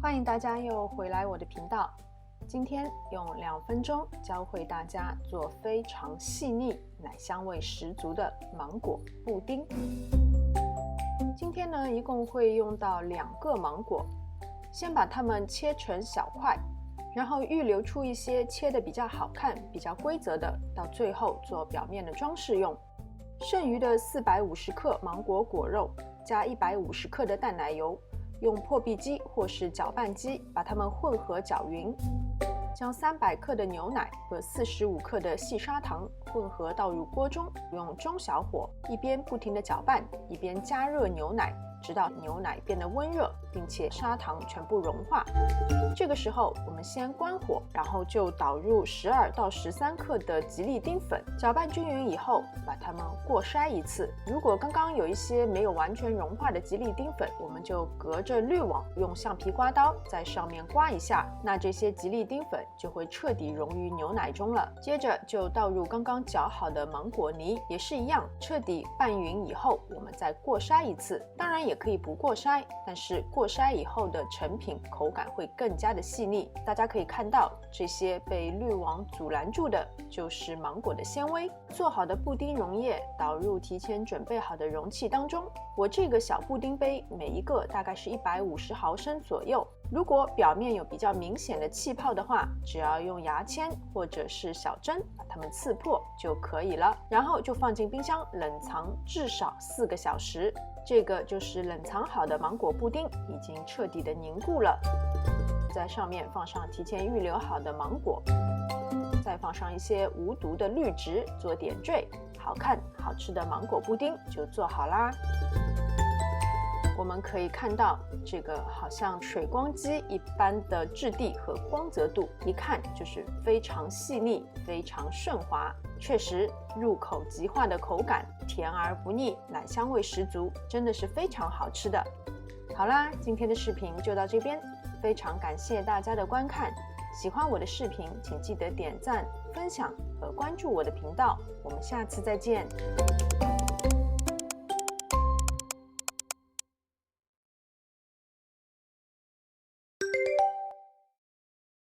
欢迎大家又回来我的频道。今天用2分钟教会大家做非常细腻、奶香味十足的芒果布丁。今天呢，一共会用到2个芒果，先把它们切成小块，然后预留出一些切得比较好看、比较规则的，到最后做表面的装饰用。剩余的450克芒果果肉加150克的淡奶油，用破壁机或是搅拌机把它们混合搅匀，将300克的牛奶和45克的细砂糖混合倒入锅中，用中小火一边不停地搅拌，一边加热牛奶，直到牛奶变得温热，并且砂糖全部融化。这个时候我们先关火，然后就倒入12到13克的吉利丁粉，搅拌均匀以后把它们过筛一次。如果刚刚有一些没有完全融化的吉利丁粉，我们就隔着滤网用橡皮刮刀在上面刮一下，那这些吉利丁粉就会彻底溶于牛奶中了。接着就倒入刚刚搅好的芒果泥，也是一样，彻底拌匀以后我们再过筛一次。当然也可以不过筛，但是过筛以后的成品口感会更加的细腻。大家可以看到，这些被滤网阻拦住的就是芒果的纤维。做好的布丁溶液导入提前准备好的容器当中。我这个小布丁杯每一个大概是150毫升左右。如果表面有比较明显的气泡的话，只要用牙签或者是小针把它们刺破就可以了，然后就放进冰箱冷藏至少4个小时。这个就是冷藏好的芒果布丁，已经彻底的凝固了。在上面放上提前预留好的芒果，再放上一些无毒的绿植做点缀，好看好吃的芒果布丁就做好啦。我们可以看到这个好像水光肌一般的质地和光泽度，一看就是非常细腻、非常顺滑，确实入口即化的口感，甜而不腻，奶香味十足，真的是非常好吃的。好啦，今天的视频就到这边，非常感谢大家的观看。喜欢我的视频，请记得点赞、分享和关注我的频道。我们下次再见。